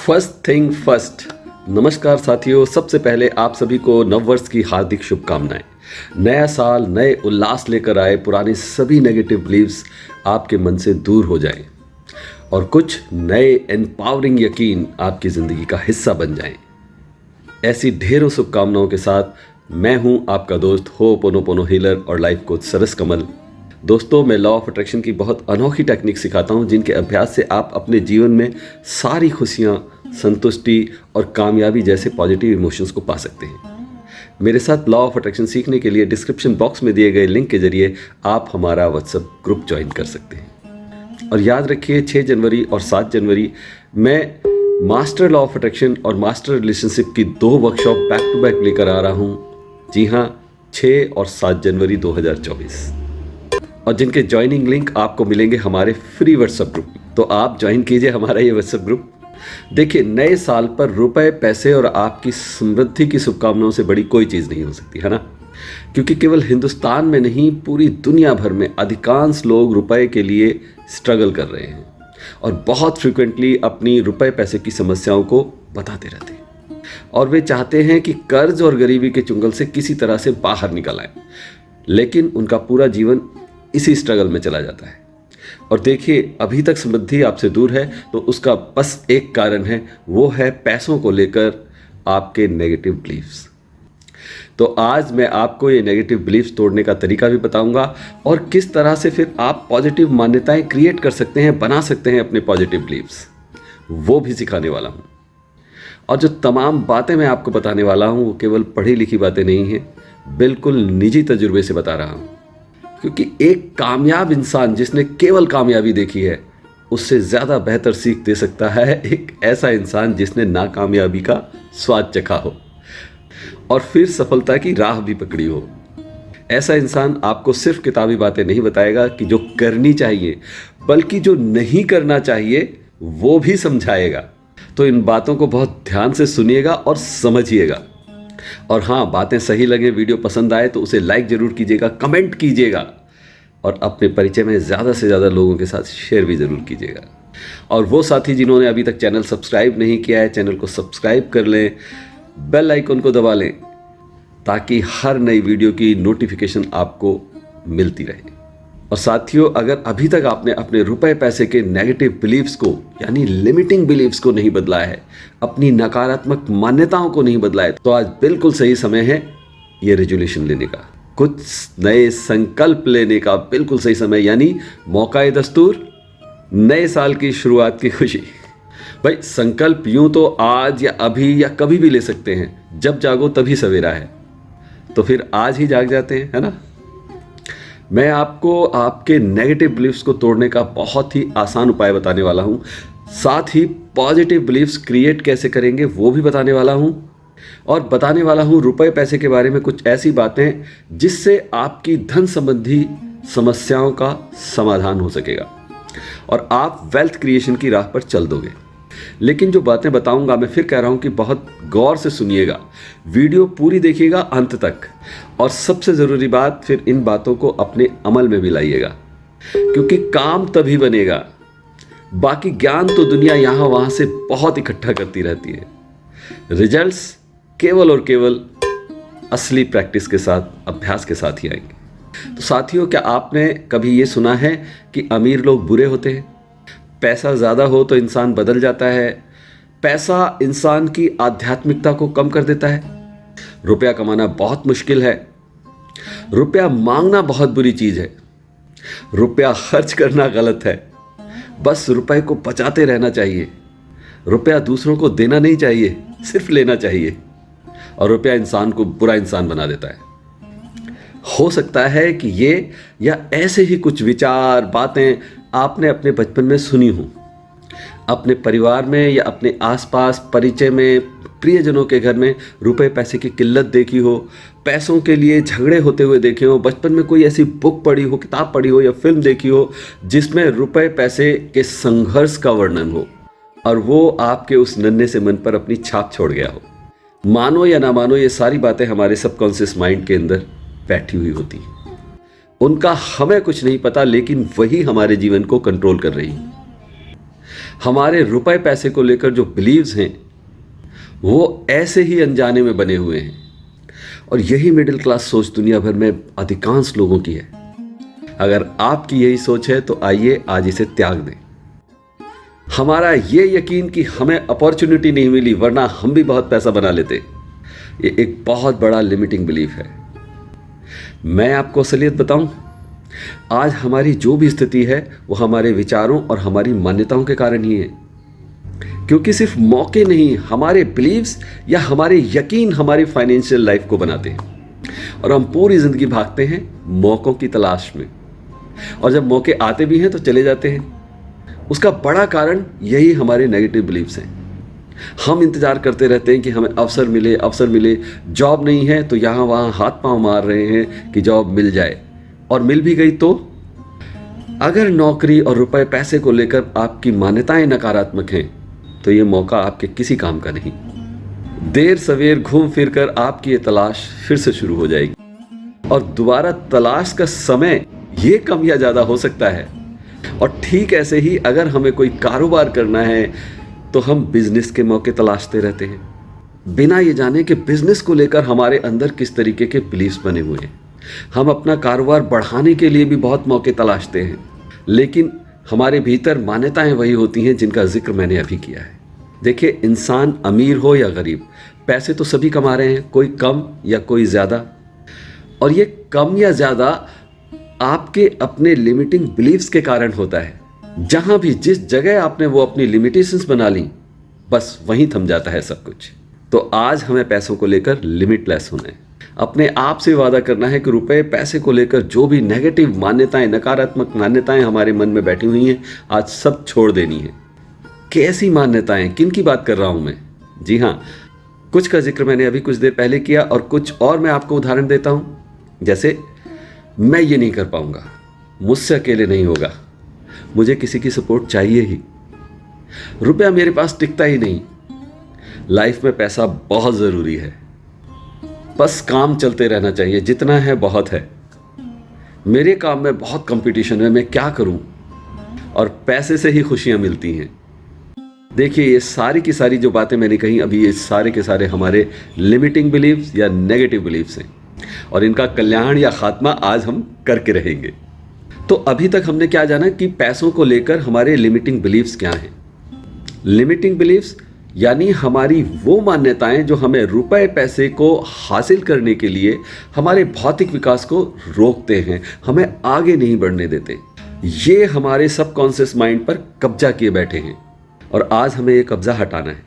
First thing first. नमस्कार साथियों, सबसे पहले आप सभी को नववर्ष की हार्दिक शुभकामनाएं। नया साल नए उल्लास लेकर आए, पुराने सभी नेगेटिव बिलीव्स आपके मन से दूर हो जाएं और कुछ नए एम्पावरिंग यकीन आपकी ज़िंदगी का हिस्सा बन जाएं। ऐसी ढेरों शुभकामनाओं के साथ मैं हूं आपका दोस्त होपोनोपोनो हीलर और लाइफ कोच सरस कमल। दोस्तों, मैं लॉ ऑफ अट्रैक्शन की बहुत अनोखी टेक्निक सिखाता हूं, जिनके अभ्यास से आप अपने जीवन में सारी खुशियां, संतुष्टि और कामयाबी जैसे पॉजिटिव इमोशंस को पा सकते हैं। मेरे साथ लॉ ऑफ अट्रैक्शन सीखने के लिए डिस्क्रिप्शन बॉक्स में दिए गए लिंक के जरिए आप हमारा व्हाट्सएप ग्रुप ज्वाइन कर सकते हैं। और याद रखिए, 6 जनवरी और 7 जनवरी मैं मास्टर लॉ ऑफ अट्रैक्शन और मास्टर रिलेशनशिप की 2 वर्कशॉप बैक टू बैक लेकर आ रहा हूँ। जी हाँ, 6 और 7 जनवरी 2024, और जिनके ज्वाइनिंग लिंक आपको मिलेंगे हमारे फ्री व्हाट्सएप ग्रुप। तो आप ज्वाइन कीजिए हमारा ये व्हाट्सएप ग्रुप। देखिए, नए साल पर रुपए, पैसे और आपकी समृद्धि की शुभकामनाओं से बड़ी कोई चीज़ नहीं हो सकती, है ना? क्योंकि केवल हिंदुस्तान में नहीं, पूरी दुनिया भर में अधिकांश लोग रुपए के लिए स्ट्रगल कर रहे हैं और बहुत फ्रिक्वेंटली अपनी रुपए पैसे की समस्याओं को बताते रहते हैं। और वे चाहते हैं कि कर्ज और गरीबी के चुंगल से किसी तरह से बाहर निकल आए, लेकिन उनका पूरा जीवन इसी स्ट्रगल में चला जाता है। और देखिए, अभी तक समृद्धि आपसे दूर है तो उसका बस एक कारण है, वो है पैसों को लेकर आपके नेगेटिव बिलीफ्स। तो आज मैं आपको ये नेगेटिव बिलीफ्स तोड़ने का तरीका भी बताऊंगा और किस तरह से फिर आप पॉजिटिव मान्यताएं क्रिएट कर सकते हैं, बना सकते हैं अपने पॉजिटिव बिलीफ्स, वो भी सिखाने वाला हूं। और जो तमाम बातें मैं आपको बताने वाला हूं वो केवल पढ़ी लिखी बातें नहीं हैं, बिल्कुल निजी तजुर्बे से बता रहा हूं। क्योंकि एक कामयाब इंसान जिसने केवल कामयाबी देखी है, उससे ज़्यादा बेहतर सीख दे सकता है एक ऐसा इंसान जिसने नाकामयाबी का स्वाद चखा हो और फिर सफलता की राह भी पकड़ी हो। ऐसा इंसान आपको सिर्फ किताबी बातें नहीं बताएगा कि जो करनी चाहिए, बल्कि जो नहीं करना चाहिए वो भी समझाएगा। तो इन बातों को बहुत ध्यान से सुनिएगा और समझिएगा। और हाँ, बातें सही लगे, वीडियो पसंद आए तो उसे लाइक जरूर कीजिएगा, कमेंट कीजिएगा और अपने परिचय में ज़्यादा से ज़्यादा लोगों के साथ शेयर भी ज़रूर कीजिएगा। और वो साथी जिन्होंने अभी तक चैनल सब्सक्राइब नहीं किया है, चैनल को सब्सक्राइब कर लें, बेल आइकन को दबा लें, ताकि हर नई वीडियो की नोटिफिकेशन आपको मिलती रहे। और साथियों, अगर अभी तक आपने अपने रुपए पैसे के नेगेटिव बिलीव्स को, यानी लिमिटिंग बिलीव्स को नहीं बदला है, अपनी नकारात्मक मान्यताओं को नहीं बदला है, तो आज बिल्कुल सही समय है ये रेजोल्यूशन लेने का, कुछ नए संकल्प लेने का बिल्कुल सही समय, यानी मौका-ए दस्तूर, नए साल की शुरुआत की खुशी। भाई, संकल्प यूं तो आज या अभी या कभी भी ले सकते हैं, जब जागो तभी सवेरा है। तो फिर आज ही जाग जाते हैं, है ना? मैं आपको आपके नेगेटिव बिलीफ्स को तोड़ने का बहुत ही आसान उपाय बताने वाला हूं, साथ ही पॉजिटिव बिलीफ्स क्रिएट कैसे करेंगे वो भी बताने वाला हूं, और बताने वाला हूं रुपए पैसे के बारे में कुछ ऐसी बातें जिससे आपकी धन संबंधी समस्याओं का समाधान हो सकेगा और आप वेल्थ क्रिएशन की राह पर चल दोगे। लेकिन जो बातें बताऊंगा, मैं फिर कह रहा हूं कि बहुत गौर से सुनिएगा, वीडियो पूरी देखिएगा अंत तक, और सबसे ज़रूरी बात, फिर इन बातों को अपने अमल में भी लाइएगा, क्योंकि काम तभी बनेगा। बाकी ज्ञान तो दुनिया यहाँ वहाँ से बहुत इकट्ठा करती रहती है, रिजल्ट्स केवल और केवल असली प्रैक्टिस के साथ, अभ्यास के साथ ही आएंगे। तो साथियों, क्या आपने कभी ये सुना है कि अमीर लोग बुरे होते हैं? पैसा ज़्यादा हो तो इंसान बदल जाता है। पैसा इंसान की आध्यात्मिकता को कम कर देता है। रुपया कमाना बहुत मुश्किल है। रुपया मांगना बहुत बुरी चीज़ है। रुपया खर्च करना गलत है। बस रुपए को बचाते रहना चाहिए। रुपया दूसरों को देना नहीं चाहिए, सिर्फ लेना चाहिए। और रुपया इंसान को बुरा इंसान बना देता है। हो सकता है कि ये या ऐसे ही कुछ विचार, बातें आपने अपने बचपन में सुनी हो, अपने परिवार में या अपने आसपास परिचय में, प्रियजनों के घर में रुपए पैसे की किल्लत देखी हो, पैसों के लिए झगड़े होते हुए देखे हो, बचपन में कोई ऐसी बुक पढ़ी हो, किताब पढ़ी हो या फिल्म देखी हो जिसमें रुपए पैसे के संघर्ष का वर्णन हो और वो आपके उस नन्हे से मन पर अपनी छाप छोड़ गया हो। मानो या ना मानो, ये सारी बातें हमारे सबकॉन्शियस माइंड के अंदर बैठी हुई होती हैं। उनका हमें कुछ नहीं पता, लेकिन वही हमारे जीवन को कंट्रोल कर रही है। हमारे रुपए पैसे को लेकर जो बिलीव्स हैं वो ऐसे ही अनजाने में बने हुए हैं, और यही मिडिल क्लास सोच दुनिया भर में अधिकांश लोगों की है। अगर आपकी यही सोच है तो आइए आज इसे त्याग दें। हमारा ये यकीन कि हमें अपॉर्चुनिटी नहीं मिली वरना हम भी बहुत पैसा बना लेते, ये एक बहुत बड़ा लिमिटिंग बिलीफ है। मैं आपको असलियत बताऊं, आज हमारी जो भी स्थिति है वो हमारे विचारों और हमारी मान्यताओं के कारण ही है। क्योंकि सिर्फ मौके नहीं, हमारे बिलीव्स या हमारे यकीन हमारी फाइनेंशियल लाइफ को बनाते हैं, और हम पूरी जिंदगी भागते हैं मौकों की तलाश में, और जब मौके आते भी हैं तो चले जाते हैं। उसका बड़ा कारण यही हमारे नेगेटिव बिलीव्स हैं। हम इंतजार करते रहते हैं कि हमें अवसर मिले, अवसर मिले। जॉब नहीं है तो यहाँ वहाँ हाथ पांव मार रहे हैं कि जॉब मिल जाए, और मिल भी गई तो अगर नौकरी और रुपए पैसे को लेकर आपकी मान्यताएं नकारात्मक हैं तो ये मौका आपके किसी काम का नहीं। देर सवेर घूम फिर कर आपकी ये तलाश फिर से शुरू हो जाएगी, और दोबारा तलाश का समय ये कम या ज़्यादा हो सकता है। और ठीक ऐसे ही अगर हमें कोई कारोबार करना है तो हम बिजनेस के मौके तलाशते रहते हैं, बिना ये जाने कि बिजनेस को लेकर हमारे अंदर किस तरीके के बिलीव्स बने हुए हैं। हम अपना कारोबार बढ़ाने के लिए भी बहुत मौके तलाशते हैं, लेकिन हमारे भीतर मान्यताएं वही होती हैं जिनका जिक्र मैंने अभी किया है। देखिए, इंसान अमीर हो या गरीब, पैसे तो सभी कमा रहे हैं, कोई कम या कोई ज़्यादा। और ये कम या ज़्यादा आपके अपने लिमिटिंग बिलीव्स के कारण होता है। जहां भी जिस जगह आपने वो अपनी लिमिटेशंस बना ली, बस वहीं थम जाता है सब कुछ। तो आज हमें पैसों को लेकर लिमिटलेस होना है। अपने आप से वादा करना है कि रुपए पैसे को लेकर जो भी नेगेटिव मान्यताएं, नकारात्मक मान्यताएं हमारे मन में बैठी हुई हैं, आज सब छोड़ देनी है। कैसी मान्यताएं, किन की बात कर रहा हूं मैं? जी हाँ, कुछ का जिक्र मैंने अभी कुछ देर पहले किया, और कुछ और मैं आपको उदाहरण देता हूं। जैसे, मैं ये नहीं कर पाऊंगा, मुझसे अकेले नहीं होगा, मुझे किसी की सपोर्ट चाहिए ही, रुपया मेरे पास टिकता ही नहीं, लाइफ में पैसा बहुत ज़रूरी है, बस काम चलते रहना चाहिए, जितना है बहुत है, मेरे काम में बहुत कंपटीशन है, मैं क्या करूं, और पैसे से ही खुशियां मिलती हैं। देखिए, ये सारी की सारी जो बातें मैंने कही अभी, ये सारे के सारे हमारे लिमिटिंग बिलीव्स या नेगेटिव बिलीव्स हैं, और इनका कल्याण या खात्मा आज हम करके रहेंगे। तो अभी तक हमने क्या जाना कि पैसों को लेकर हमारे लिमिटिंग बिलीव्स क्या हैं। लिमिटिंग बिलीव्स यानी हमारी वो मान्यताएं जो हमें रुपए पैसे को हासिल करने के लिए हमारे भौतिक विकास को रोकते हैं, हमें आगे नहीं बढ़ने देते। ये हमारे सबकॉन्शियस माइंड पर कब्जा किए बैठे हैं, और आज हमें ये कब्जा हटाना है।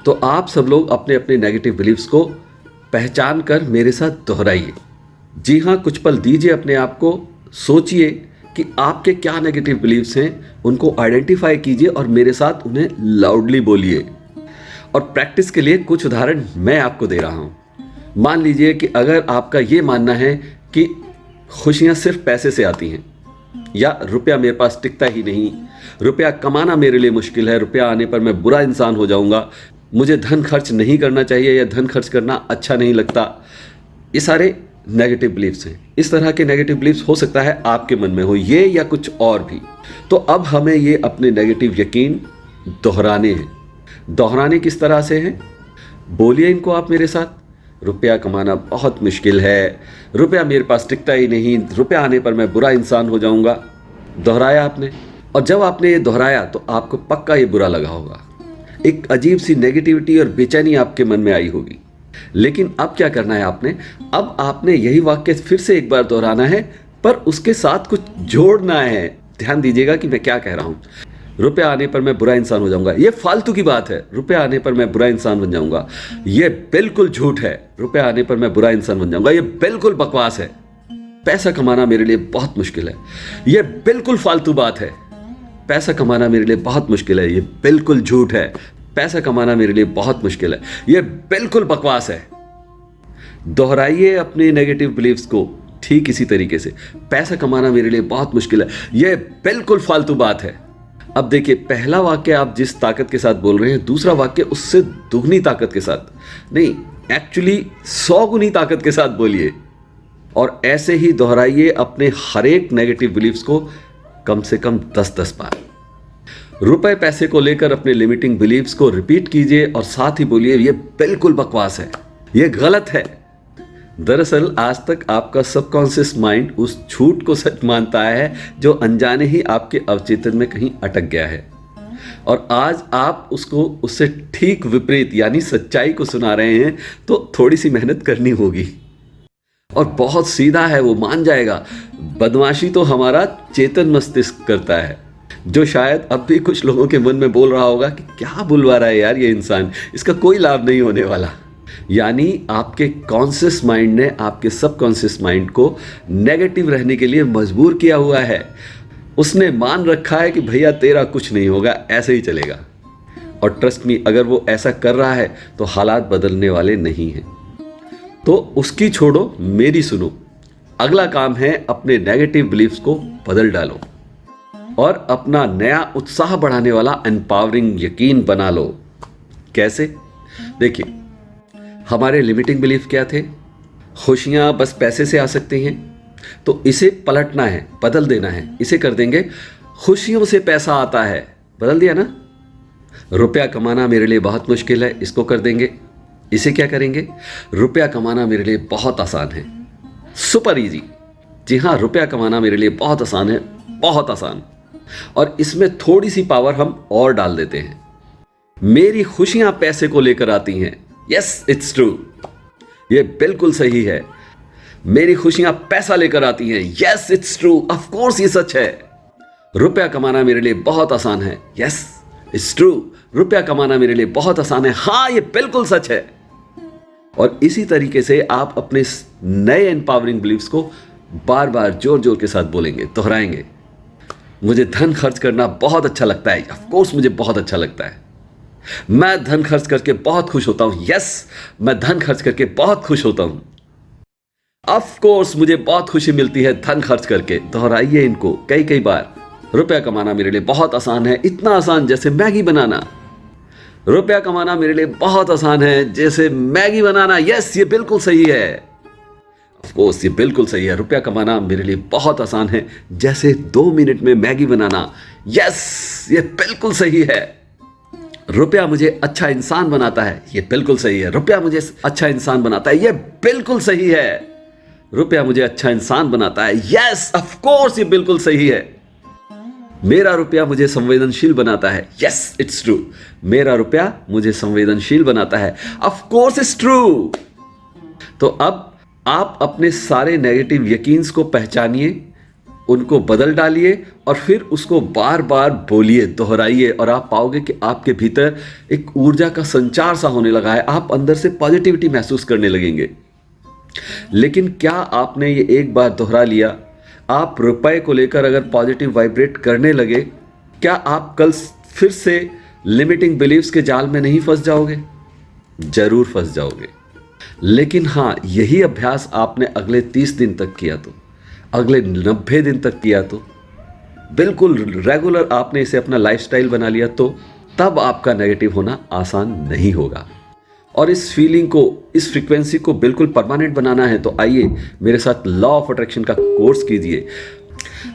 तो आप सब लोग अपने अपने नेगेटिव बिलीव्स को पहचान कर मेरे साथ दोहराइए। जी हाँ, कुछ पल दीजिए अपने आप को, सोचिए कि आपके क्या नेगेटिव बिलीव्स हैं, उनको आइडेंटिफाई कीजिए और मेरे साथ उन्हें लाउडली बोलिए। और प्रैक्टिस के लिए कुछ उदाहरण मैं आपको दे रहा हूं। मान लीजिए कि अगर आपका ये मानना है कि खुशियां सिर्फ पैसे से आती हैं, या रुपया मेरे पास टिकता ही नहीं, रुपया कमाना मेरे लिए मुश्किल है, रुपया आने पर मैं बुरा इंसान हो जाऊंगा, मुझे धन खर्च नहीं करना चाहिए या धन खर्च करना अच्छा नहीं लगता, ये सारे नेगेटिव बिलीफ्स हैं। इस तरह के नेगेटिव बिलीफ्स हो सकता है आपके मन में हो, ये या कुछ और भी। तो अब हमें ये अपने नेगेटिव यकीन दोहराने हैं। दोहराने किस तरह से हैं? बोलिए इनको आप मेरे साथ। रुपया कमाना बहुत मुश्किल है, रुपया मेरे पास टिकता ही नहीं, रुपया आने पर मैं बुरा इंसान हो जाऊंगा। दोहराया आपने, और जब आपने ये दोहराया तो आपको पक्का ये बुरा लगा होगा, एक अजीब सी नेगेटिविटी और बेचैनी आपके मन में आई होगी। लेकिन अब क्या करना है आपने? अब आपने यही वाक्य फिर से एक बार दोहराना है, पर उसके साथ कुछ जोड़ना है। ध्यान दीजिएगा कि मैं क्या कह रहा हूं। रुपया आने पर मैं बुरा इंसान हो जाऊंगा, ये फालतू की बात है। रुपया आने पर मैं बुरा इंसान बन जाऊंगा, ये बिल्कुल झूठ है। रुपया आने पर मैं बुरा इंसान बन जाऊंगा, ये बिल्कुल बकवास है। पैसा कमाना मेरे लिए बहुत मुश्किल है, ये बिल्कुल फालतू बात है। पैसा कमाना मेरे लिए बहुत मुश्किल है, ये बिल्कुल झूठ है। पैसा कमाना मेरे लिए बहुत मुश्किल है, ये बिल्कुल बकवास है। दोहराइए अपने नेगेटिव बिलीफ्स को ठीक इसी तरीके से। पैसा कमाना मेरे लिए बहुत मुश्किल है, ये बिल्कुल फालतू बात है। अब देखिए, पहला वाक्य आप जिस ताकत के साथ बोल रहे हैं, दूसरा वाक्य उससे दुगनी ताकत के साथ नहीं, एक्चुअली 100 गुनी ताकत के साथ बोलिए। और ऐसे ही दोहराइए अपने हर एक नेगेटिव बिलीफ्स को कम से कम 10-10 बार। रुपए पैसे को लेकर अपने लिमिटिंग बिलीव्स को रिपीट कीजिए और साथ ही बोलिए ये बिल्कुल बकवास है, ये गलत है। दरअसल आज तक आपका सबकॉन्शियस माइंड उस झूठ को सच मानता है जो अनजाने ही आपके अवचेतन में कहीं अटक गया है, और आज आप उसको उससे ठीक विपरीत यानी सच्चाई को सुना रहे हैं, तो थोड़ी सी मेहनत करनी होगी। और बहुत सीधा है, वो मान जाएगा। बदमाशी तो हमारा चेतन मस्तिष्क करता है, जो शायद अब भी कुछ लोगों के मन में बोल रहा होगा कि क्या बुलवा रहा है यार ये इंसान, इसका कोई लाभ नहीं होने वाला। यानी आपके कॉन्शियस माइंड ने आपके सबकॉन्शियस माइंड को नेगेटिव रहने के लिए मजबूर किया हुआ है। उसने मान रखा है कि भैया तेरा कुछ नहीं होगा, ऐसे ही चलेगा। और ट्रस्ट मी, अगर वो ऐसा कर रहा है तो हालात बदलने वाले नहीं हैं। तो उसकी छोड़ो, मेरी सुनो। अगला काम है अपने नेगेटिव बिलीफ्स को बदल डालो और अपना नया उत्साह बढ़ाने वाला एम्पावरिंग यकीन बना लो। कैसे? देखिए, हमारे लिमिटिंग बिलीफ क्या थे? खुशियां बस पैसे से आ सकती हैं, तो इसे पलटना है, बदल देना है। इसे कर देंगे खुशियों से पैसा आता है, बदल दिया ना। रुपया कमाना मेरे लिए बहुत मुश्किल है, इसको कर देंगे। इसे क्या करेंगे? रुपया कमाना मेरे लिए बहुत आसान है, सुपर इजी। जी हाँ, रुपया कमाना मेरे लिए बहुत आसान है, बहुत आसान। और इसमें थोड़ी सी पावर हम और डाल देते हैं। मेरी खुशियां पैसे को लेकर आती हैं। यस, इट्स ट्रू, ये बिल्कुल सही है। मेरी खुशियां पैसा लेकर आती हैं। Yes, it's true, of course ये सच है। रुपया कमाना मेरे लिए बहुत आसान है। यस, इट्स ट्रू, रुपया कमाना मेरे लिए बहुत आसान है। हाँ, ये बिल्कुल सच है। और इसी तरीके से आप अपने नए एम्पावरिंग बिलीफ्स को बार बार जोर जोर के साथ बोलेंगे, दोहराएंगे। मुझे धन खर्च करना बहुत अच्छा लगता है। ऑफ कोर्स मुझे बहुत अच्छा लगता है। मैं धन खर्च करके बहुत खुश होता हूं। यस, मैं धन खर्च करके बहुत खुश होता हूं। ऑफ कोर्स मुझे बहुत खुशी मिलती है धन खर्च करके। दोहराइए इनको कई कई बार। रुपया कमाना मेरे लिए बहुत आसान है, इतना आसान जैसे मैगी बनाना। रुपया कमाना मेरे लिए बहुत आसान है जैसे मैगी बनाना। यस, ये बिल्कुल सही है। ऑफ कोर्स ये बिल्कुल सही है। रुपया कमाना मेरे लिए बहुत आसान है जैसे 2 मिनट में मैगी बनाना। यस, ये बिल्कुल सही है। रुपया मुझे अच्छा इंसान बनाता है। ये बिल्कुल सही है। रुपया मुझे अच्छा इंसान बनाता है। ये बिल्कुल सही है। रुपया मुझे अच्छा इंसान बनाता है। यस, ऑफ कोर्स ये बिल्कुल सही है। मेरा रुपया मुझे संवेदनशील बनाता है। यस, इट्स ट्रू, मेरा रुपया मुझे संवेदनशील बनाता है। Of course it's true. तो अब आप अपने सारे नेगेटिव यकीन्स को पहचानिए, उनको बदल डालिए और फिर उसको बार बार बोलिए, दोहराइए, और आप पाओगे कि आपके भीतर एक ऊर्जा का संचार सा होने लगा है। आप अंदर से पॉजिटिविटी महसूस करने लगेंगे। लेकिन क्या आपने ये एक बार दोहरा लिया, आप रुपए को लेकर अगर पॉजिटिव वाइब्रेट करने लगे, क्या आप कल फिर से लिमिटिंग बिलीव्स के जाल में नहीं फंस जाओगे? जरूर फंस जाओगे। लेकिन हाँ, यही अभ्यास आपने अगले 30 दिन तक किया, तो अगले 90 दिन तक किया, तो बिल्कुल रेगुलर आपने इसे अपना लाइफस्टाइल बना लिया, तो तब आपका नेगेटिव होना आसान नहीं होगा। और इस फीलिंग को, इस फ्रीक्वेंसी को बिल्कुल परमानेंट बनाना है, तो आइए मेरे साथ लॉ ऑफ अट्रैक्शन का कोर्स कीजिए।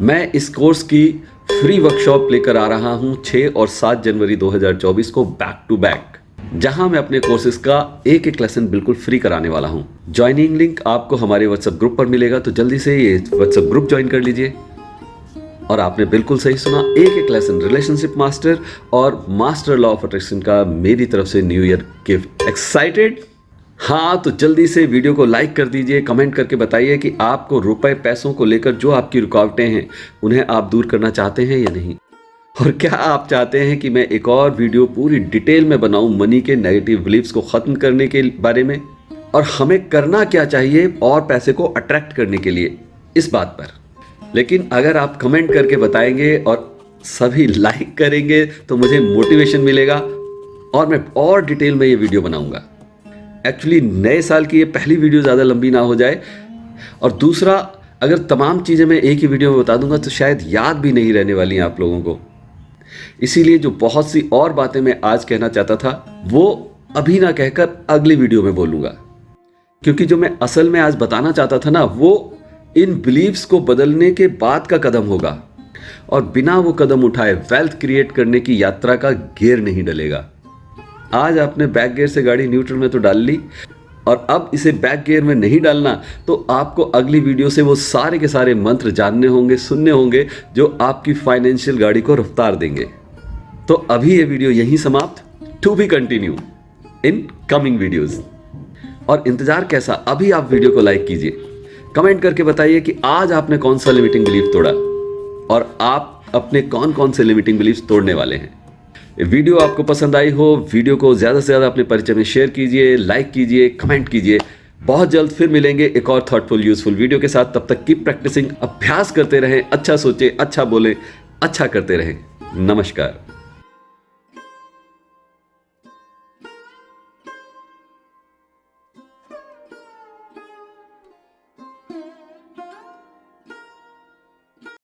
मैं इस कोर्स की फ्री वर्कशॉप लेकर आ रहा हूं 6 और 7 जनवरी 2024 को बैक टू बैक, जहां मैं अपने कोर्सेज का एक एक लेसन बिल्कुल फ्री कराने वाला हूं। ज्वाइनिंग लिंक आपको हमारे व्हाट्सएप ग्रुप पर मिलेगा, तो जल्दी से ये व्हाट्सएप ग्रुप ज्वाइन कर लीजिए। और आपने बिल्कुल सही सुना, एक एक लेसन रिलेशनशिप मास्टर और मास्टर लॉ ऑफ अट्रैक्शन का मेरी तरफ से न्यू ईयर गिफ्ट। एक्साइटेड? हाँ, तो जल्दी से वीडियो को लाइक कर दीजिए, कमेंट करके बताइए कि आपको रुपए पैसों को लेकर जो आपकी रुकावटें हैं उन्हें आप दूर करना चाहते हैं या नहीं। और क्या आप चाहते हैं कि मैं एक और वीडियो पूरी डिटेल में बनाऊं मनी के नेगेटिव बिलीफ्स को ख़त्म करने के बारे में, और हमें करना क्या चाहिए और पैसे को अट्रैक्ट करने के लिए, इस बात पर। लेकिन अगर आप कमेंट करके बताएंगे और सभी लाइक करेंगे तो मुझे मोटिवेशन मिलेगा और मैं और डिटेल में ये वीडियो बनाऊंगा। एक्चुअली नए साल की ये पहली वीडियो ज़्यादा लंबी ना हो जाए, और दूसरा, अगर तमाम चीज़ें मैं एक ही वीडियो में बता दूंगा तो शायद याद भी नहीं रहने वाली हैं आप लोगों को। इसीलिए जो बहुत सी और बातें मैं आज कहना चाहता था वो अभी ना कहकर अगली वीडियो में बोलूँगा, क्योंकि जो मैं असल में आज बताना चाहता था ना, वो इन बिलीव्स को बदलने के बाद का कदम होगा। और बिना वो कदम उठाए वेल्थ क्रिएट करने की यात्रा का गियर नहीं डलेगा। आज आपने बैक गियर से गाड़ी न्यूट्रल में तो डाल ली, और अब इसे बैक गियर में नहीं डालना, तो आपको अगली वीडियो से वो सारे के सारे मंत्र जानने होंगे, सुनने होंगे, जो आपकी फाइनेंशियल गाड़ी को रफ्तार देंगे। तो अभी ये वीडियो यहीं समाप्त, to be continue in coming videos. और इंतजार कैसा, अभी आप वीडियो को लाइक कीजिए, कमेंट करके बताइए कि आज आपने कौन सा लिमिटिंग बिलीफ तोड़ा और आप अपने कौन कौन से लिमिटिंग बिलीफ तोड़ने वाले हैं। वीडियो आपको पसंद आई हो, वीडियो को ज़्यादा से ज़्यादा अपने परिचय में शेयर कीजिए, लाइक कीजिए, कमेंट कीजिए। बहुत जल्द फिर मिलेंगे एक और थॉटफुल यूजफुल वीडियो के साथ। तब तक कीप प्रैक्टिसिंग, अभ्यास करते रहें, अच्छा सोचें, अच्छा बोलें, अच्छा करते रहें। नमस्कार।